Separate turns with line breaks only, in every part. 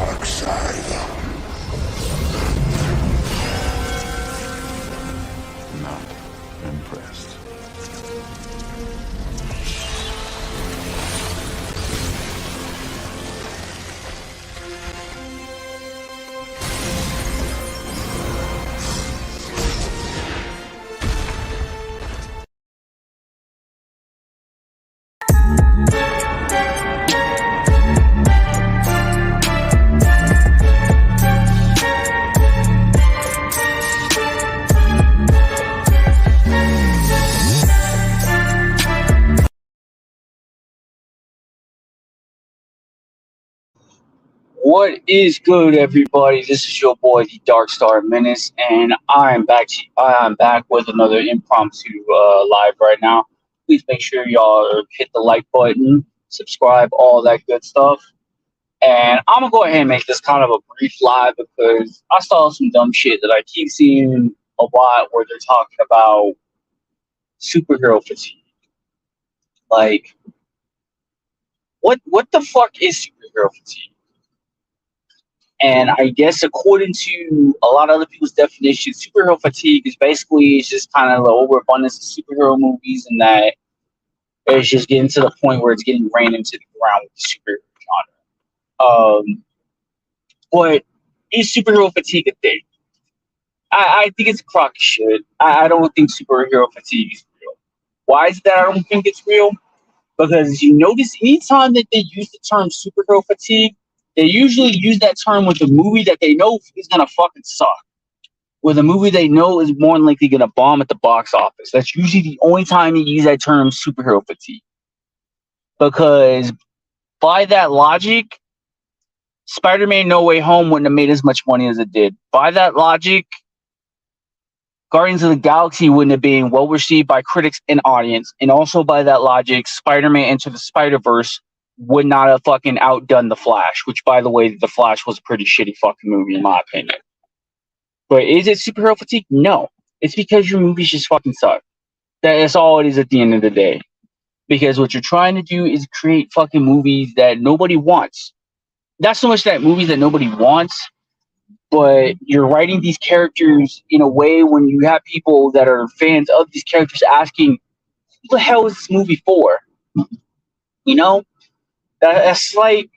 dark side. Not impressed.
What is good, everybody? This is your boy, the Dark Star Menace, and I am back with another impromptu live right now. Please make sure y'all hit the like button, subscribe, all that good stuff. And I'm gonna go ahead and make this kind of a brief live because I saw some dumb shit that I keep seeing a lot where they're talking about superhero fatigue. Like, what the fuck is superhero fatigue? And I guess according to a lot of other people's definitions, superhero fatigue is basically it's just kind of the overabundance of superhero movies, and that it's just getting to the point where it's getting ran into the ground with the superhero genre. But is superhero fatigue a thing? I think it's a crock of shit. I don't think superhero fatigue is real. Why is it that I don't think it's real? Because you notice anytime that they use the term superhero fatigue, they usually use that term with a movie that they know is gonna fucking suck. With a movie they know is more than likely gonna bomb at the box office. That's usually the only time you use that term superhero fatigue. Because by that logic, Spider-Man No Way Home wouldn't have made as much money as it did. By that logic, Guardians of the Galaxy wouldn't have been well received by critics and audience. And also by that logic, Spider-Man Into the Spider-Verse would not have fucking outdone The Flash, which, by the way, The Flash was a pretty shitty fucking movie, in my opinion. But is it superhero fatigue? No. It's because your movies just fucking suck. That's all it is at the end of the day. Because what you're trying to do is create fucking movies that nobody wants. Not so much that movies that nobody wants, but you're writing these characters in a way when you have people that are fans of these characters asking, who the hell is this movie for? You know? That's like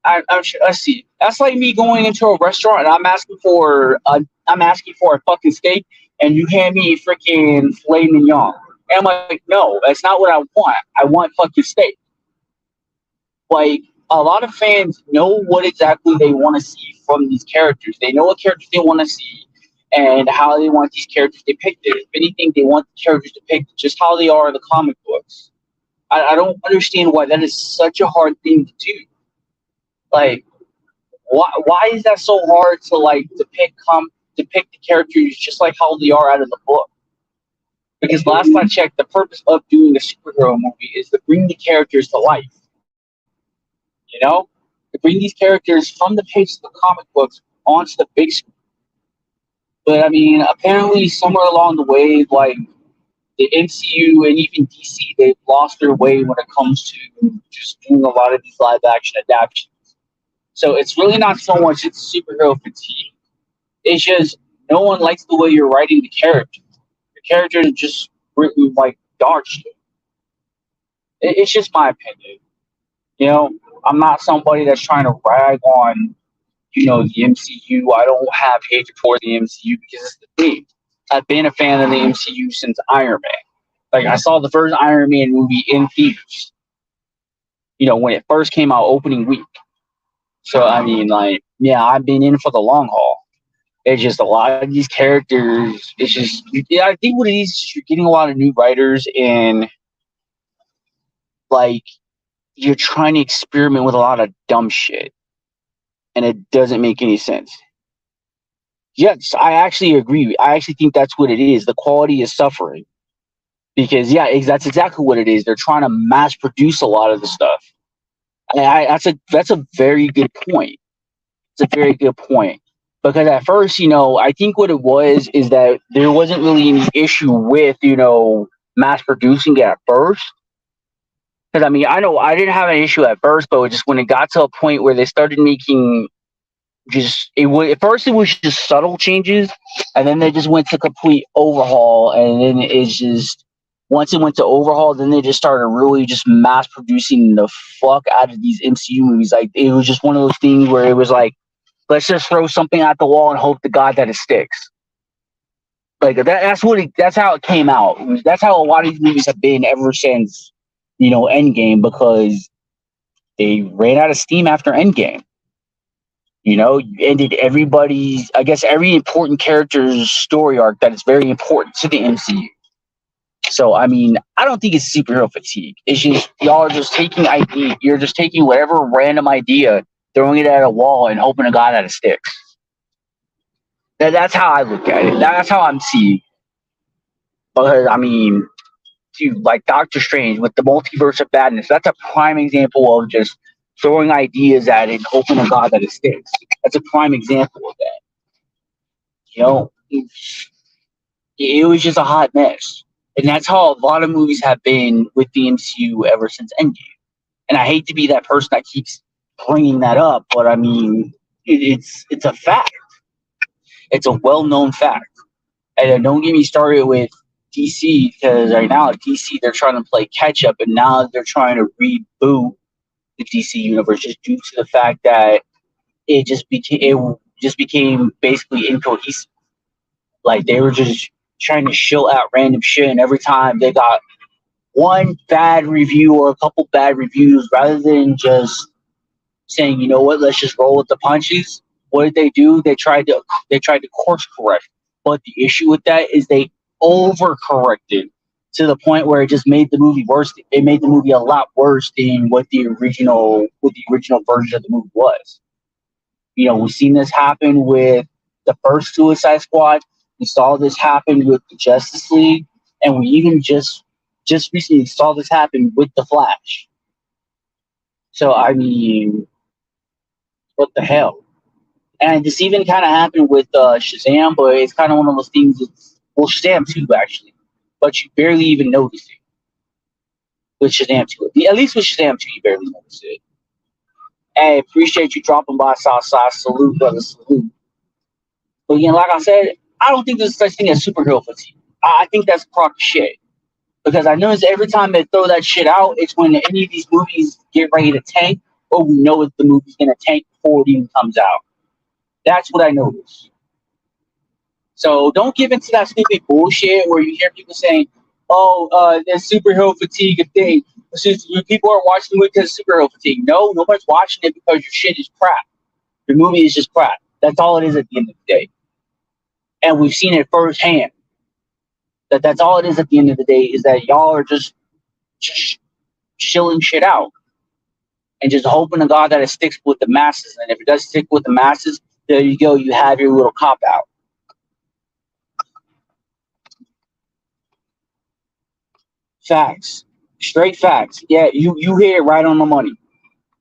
I see. That's like me going into a restaurant and I'm asking for a fucking steak, and you hand me a freaking filet mignon. And I'm like, no, that's not what I want. I want fucking steak. Like, a lot of fans know what exactly they want to see from these characters. They know what characters they want to see and how they want these characters depicted. If anything, they want the characters depicted just how they are in the comic books. I don't understand why that is such a hard thing to do. Like, why is that so hard to like depict the characters just like how they are out of the book? Because last I checked, the purpose of doing a superhero movie is to bring the characters to life. You know, to bring these characters from the pages of the comic books onto the big screen. But I mean, apparently, somewhere along the way, like the MCU and even DC, they've lost their way when it comes to just doing a lot of these live action adaptations. So it's really not so much it's superhero fatigue. It's just no one likes the way you're writing the characters. The characters are just written like dog shit. It's just my opinion. You know, I'm not somebody that's trying to rag on, the MCU. I don't have hatred for the MCU because it's the thing. I've been a fan of the MCU since Iron Man. Like, I saw the first Iron Man movie in theaters, when it first came out opening week. So, I mean, like, yeah, I've been in for the long haul. It's just a lot of these characters. It's just, yeah, I think what it is you're getting a lot of new writers, and, like, you're trying to experiment with a lot of dumb shit, and it doesn't make any sense. Yes, I actually agree. I actually think that's what it is. The quality is suffering because, that's exactly what it is. They're trying to mass produce a lot of the stuff. That's a very good point. It's a very good point because at first, I think what it was is that there wasn't really any issue with, mass producing it at first. Because I mean, I know I didn't have an issue at first, but just when it got to a point where they started making just it was at first it was just subtle changes, and then they just went to complete overhaul, and then it's just once it went to overhaul, then they just started really just mass producing the fuck out of these MCU movies. Like it was just one of those things where it was like, let's just throw something at the wall and hope to God that it sticks. Like that's how it came out. That's how a lot of these movies have been ever since, Endgame, because they ran out of steam after Endgame. You ended everybody's, I guess, every important character's story arc that is very important to the MCU. So, I mean, I don't think it's superhero fatigue. It's just y'all are just taking idea. You're just taking whatever random idea, throwing it at a wall, and hoping to God that it sticks. That's how I look at it. That's how I'm seeing. Because I mean, dude, like Doctor Strange with the multiverse of badness, that's a prime example of just throwing ideas at it and hoping to God that it sticks. That's a prime example of that. It was just a hot mess. And that's how a lot of movies have been with the MCU ever since Endgame. And I hate to be that person that keeps bringing that up, but I mean, it's a fact. It's a well-known fact. And don't get me started with DC, because right now at DC they're trying to play catch up, and now they're trying to reboot the DC universe just due to the fact that it just became basically incohesive. Like they were just trying to shill out random shit, and every time they got one bad review or a couple bad reviews, rather than just saying, you know what, let's just roll with the punches. What did they do? They tried to course correct. But the issue with that is they overcorrected to the point where it just made the movie worse. It made the movie a lot worse than what the original version of the movie was. We've seen this happen with the first Suicide Squad. We saw this happen with the Justice League, and we even just recently saw this happen with the Flash. So I mean, what the hell? And this even kind of happened with Shazam, but it's kind of one of those things. Shazam 2 actually, but you barely even notice it with Shazam 2. At least with Shazam 2, you barely notice it. Hey, appreciate you dropping by, Southside. Salute, brother, salute. But again, like I said, I don't think there's such thing as superhero fatigue. I think that's crock shit. Because I notice every time they throw that shit out, it's when any of these movies get ready to tank, or we know that the movie's going to tank before it even comes out. That's what I notice. So don't give into that stupid bullshit where you hear people saying, oh, there's superhero fatigue a thing. People are watching the movie because of superhero fatigue. No, nobody's watching it because your shit is crap. Your movie is just crap. That's all it is at the end of the day. And we've seen it firsthand. That's all it is at the end of the day, is that y'all are just shilling shit out and just hoping to God that it sticks with the masses. And if it does stick with the masses, there you go. You have your little cop out. Facts. Straight facts. Yeah, you hit it right on the money.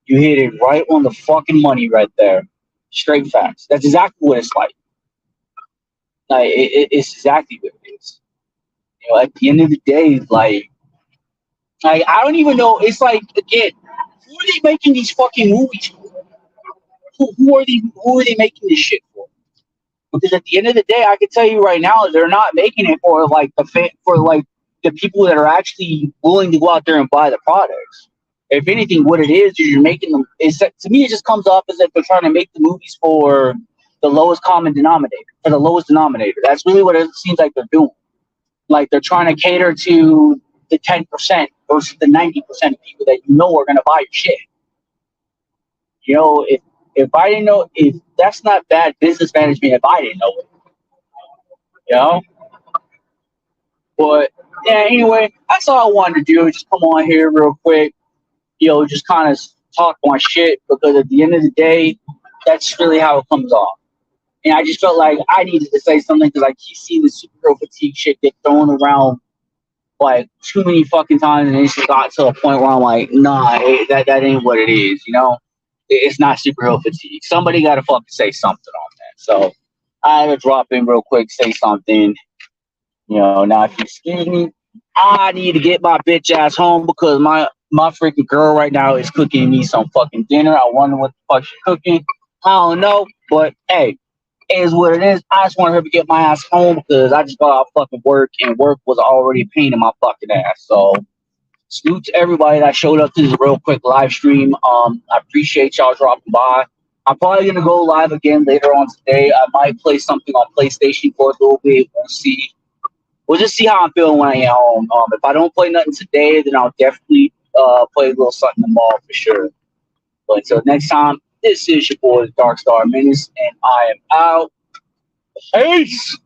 You hit it right on the fucking money right there. Straight facts. That's exactly what it's like. Like it's exactly what it is. At the end of the day, like I don't even know. It's like, again, who are they making these fucking movies for? Who are they making this shit for? Because at the end of the day, I can tell you right now, they're not making it for like the people that are actually willing to go out there and buy the products. If anything, what it is you're making them. To me, it just comes off as if they're trying to make the movies for the lowest common denominator. For the lowest denominator, that's really what it seems like they're doing. Like they're trying to cater to the 10% versus the 90% of people that are going to buy your shit. If I didn't know, if that's not bad business management, if I didn't know it, But yeah, anyway, that's all I wanted to do. Just come on here real quick, just kind of talk my shit, because at the end of the day, that's really how it comes off. And I just felt like I needed to say something because I keep seeing the superhero fatigue shit get thrown around like too many fucking times, and it just got to a point where I'm like, nah, that ain't what it is. It's not superhero fatigue. Somebody got to fucking say something on that. So I had to drop in real quick, say something. Now if you excuse me, I need to get my bitch ass home because my my freaking girl right now is cooking me some fucking dinner. I wonder what the fuck she's cooking. I don't know, but hey, it is what it is. I just want her to get my ass home because I just got out of fucking work and work was already a pain in my fucking ass. So salute to everybody that showed up to this real quick live stream. I appreciate y'all dropping by. I'm probably gonna go live again later on today. I might play something on PlayStation for a little bit. We'll see. We'll just see how I'm feeling when I get home. If I don't play nothing today, then I'll definitely play a little something tomorrow for sure. But until next time, this is your boy, the Dark Star Menace, and I am out. Peace!